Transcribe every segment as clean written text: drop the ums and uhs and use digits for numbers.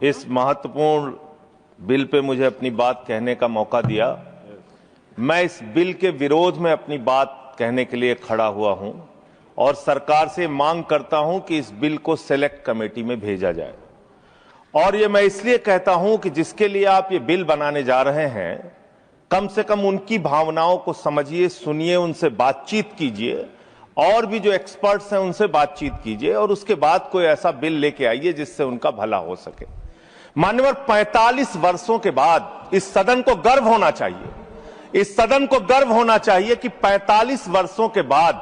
इस महत्वपूर्ण bill pay मुझे अपनी बात कहने का मौका दिया। मैं इस बिल के विरोध में अपनी बात कहने के लिए खड़ा हुआ हूं और सरकार से मांग करता हूं कि इस बिल को सेलेक्ट कमेटी में भेजा जाए। और ये मैं इसलिए कहता हूं कि जिसके लिए आप ये बिल बनाने जा रहे हैं, कम से कम उनकी भावनाओं को समझिए, सुनिए, उनसे बातचीत कीजिए और भी जो एक्सपर्ट्स हैं उनसे बातचीत कीजिए और उसके बाद कोई ऐसा बिल लेके आइए जिससे उनका भला हो सके। मान्यवर, 45 वर्षों के बाद इस सदन को गर्व होना चाहिए, इस सदन को गर्व होना चाहिए कि 45 वर्षों के बाद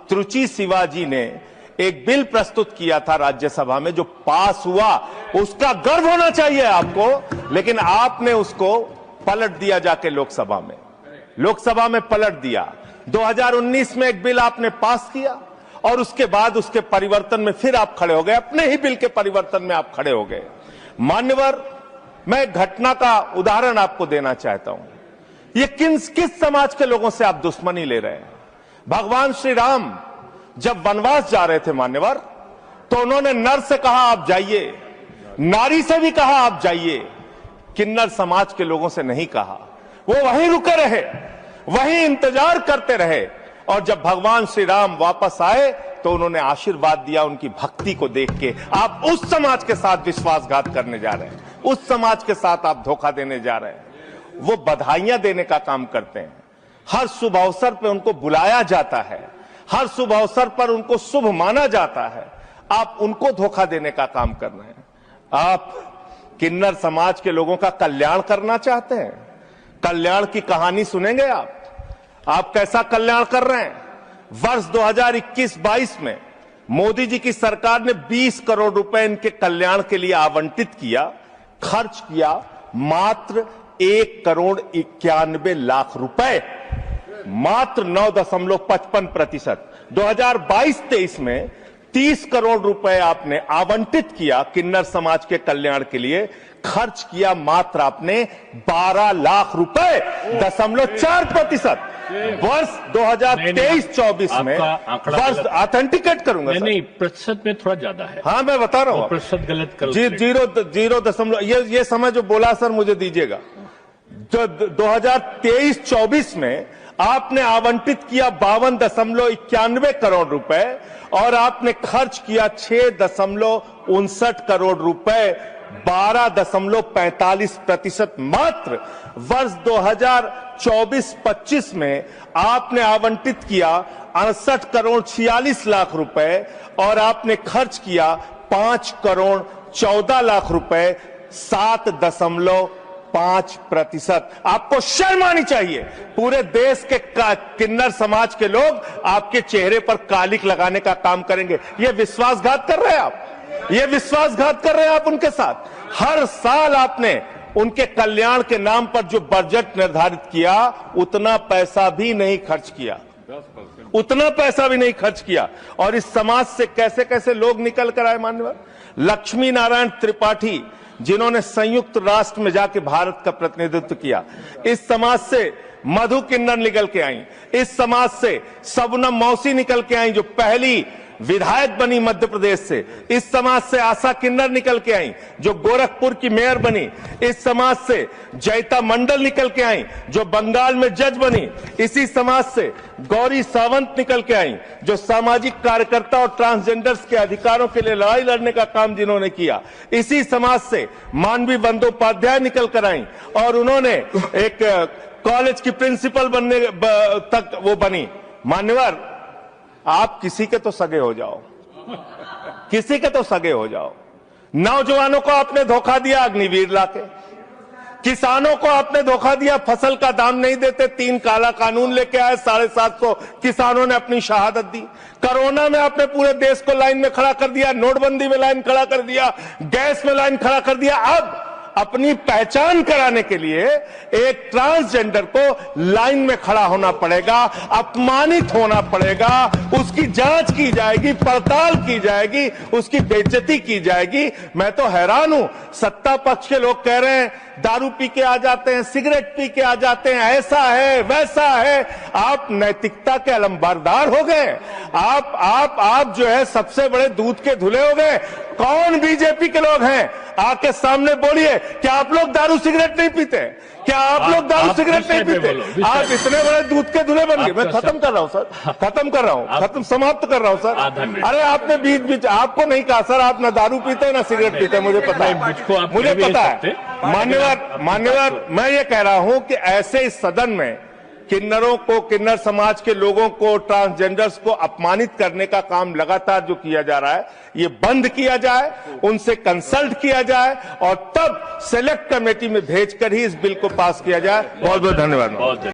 त्रुचि शिवाजी ने एक बिल प्रस्तुत किया था राज्यसभा में जो पास हुआ, उसका गर्व होना चाहिए आपको। लेकिन आपने उसको पलट दिया जाके लोकसभा में पलट दिया। 2019 में एक बिल आपने पास किया और उसके बाद उसके परिवर्तन में फिर आप खड़े हो गए, अपने ही बिल के परिवर्तन में आप खड़े हो गए। मान्यवर, मैं एक घटना का उदाहरण आपको देना चाहता हूं। ये किस समाज के लोगों से आप दुश्मनी ले रहे हैं? भगवान श्री राम जब वनवास जा रहे थे मान्यवर, तो उन्होंने नर से कहा आप जाइए, नारी से भी कहा आप जाइए, किन्नर समाज के लोगों से नहीं कहा। वो वहीं रुके रहे, वहीं इंतजार करते रहे और जब भगवान श्री राम वापस आए तो उन्होंने आशीर्वाद दिया उनकी भक्ति को देख के। आप उस समाज के साथ विश्वासघात करने जा रहे हैं, उस समाज के साथ आप धोखा देने जा रहे हैं। वो बधाइयां देने का काम करते हैं, हर शुभ अवसर पर उनको बुलाया जाता है, हर शुभ अवसर पर उनको शुभ माना जाता है। आप उनको धोखा देने का काम कर रहे हैं। आप किन्नर समाज के लोगों का कल्याण करना चाहते हैं? कल्याण की कहानी सुनेंगे आप कैसा कल्याण कर रहे हैं? वर्ष 2021-22 में मोदी जी की सरकार ने 20 करोड़ रुपए इनके कल्याण के लिए आवंटित किया, खर्च किया मात्र 1 करोड़ 91 लाख रुपए, मात्र 9.55%। 2022-23 में 30 करोड़ रुपए आपने आवंटित किया किन्नर समाज के कल्याण के लिए, खर्च किया मात्र आपने 12 लाख रुपए, 0.4%। वर्ष 2023-24 में वर्ष ऑथेंटिकेट करूंगा। नहीं, प्रतिशत में थोड़ा ज्यादा है। हाँ, मैं बता रहा हूँ, प्रतिशत गलत करो। 0.0 ये समय जो बोला सर मुझे दीजिएगा। 2023-24 में आपने आवंटित किया 52.91 करोड़ रुपए और आपने खर्च किया 6.59 करोड़ रुपए, 12.45% मात्र। वर्ष 2024-25 में आपने आवंटित किया 68 करोड़ 46 लाख रुपए और आपने खर्च किया 5 करोड़ 14 लाख रुपए, 7.5%। आपको शर्म आनी चाहिए। पूरे देश के किन्नर समाज के लोग आपके चेहरे पर कालिक लगाने का काम करेंगे। ये विश्वासघात कर रहे हैं आप, ये विश्वासघात कर रहे हैं आप उनके साथ। हर साल आपने उनके कल्याण के नाम पर जो बजट निर्धारित किया, उतना पैसा भी नहीं खर्च किया, उतना पैसा भी नहीं खर्च किया। और इस समाज से कैसे कैसे लोग निकल कर आए मान्यवर। लक्ष्मी नारायण त्रिपाठी, जिन्होंने संयुक्त राष्ट्र में जाके भारत का प्रतिनिधित्व किया, इस समाज से मधु किन्नर निकल के आई, इस समाज से शबनम मौसी निकल के आई जो पहली विधायक बनी मध्य प्रदेश से, इस समाज से आशा किन्नर निकल के आई जो गोरखपुर की मेयर बनी, इस समाज से जयता मंडल निकल के आई जो बंगाल में जज बनी, इसी समाज से गौरी सावंत निकल के आई जो सामाजिक कार्यकर्ता और ट्रांसजेंडर्स के अधिकारों के लिए लड़ाई लड़ने का काम जिन्होंने किया, इसी समाज से मानवी बंदोपाध्याय निकल कर आई और उन्होंने एक कॉलेज की प्रिंसिपल बनने तक वो बनी। मान्यवर, आप किसी के तो सगे हो जाओ, किसी के तो सगे हो जाओ। नौजवानों को आपने धोखा दिया अग्निवीर लाके, किसानों को आपने धोखा दिया, फसल का दाम नहीं देते, 3 काला कानून लेके आए, 750 किसानों ने अपनी शहादत दी। कोरोना में आपने पूरे देश को लाइन में खड़ा कर दिया, नोटबंदी में लाइन खड़ा कर दिया, गैस में लाइन खड़ा कर दिया। अब अपनी पहचान कराने के लिए एक ट्रांसजेंडर को लाइन में खड़ा होना पड़ेगा, अपमानित होना पड़ेगा, उसकी जांच की जाएगी, पड़ताल की जाएगी, उसकी बेइज्जती की जाएगी। मैं तो हैरान हूं, सत्ता पक्ष के लोग कह रहे हैं दारू पी के आ जाते हैं, सिगरेट पी के आ जाते हैं, ऐसा है वैसा है। आप नैतिकता के अलंबरदार हो गए। आप जो है सबसे बड़े दूध के धुले हो गए। कौन बीजेपी के लोग हैं, आके सामने बोलिए, क्या आप लोग दारू सिगरेट नहीं पीते? क्या आप लोग दारू सिगरेट नहीं पीते? आप इतने बड़े दूध के धुले बन गए। मैं खत्म कर रहा हूं सर, खत्म कर रहा हूं, समाप्त कर रहा हूं सर। अरे आपने बीच आपको नहीं कहा सर, आप ना दारू पीते ना सिगरेट पीते, मुझे पता है, मुझे पता है। मान्यवर, मैं ये कह रहा हूं कि ऐसे इस सदन में किन्नरों को, किन्नर समाज के लोगों को, ट्रांसजेंडर्स को अपमानित करने का काम लगातार जो किया जा रहा है, ये बंद किया जाए, उनसे कंसल्ट किया जाए और तब सेलेक्ट कमेटी में भेजकर ही इस बिल को पास किया जाए। बहुत बहुत धन्यवाद।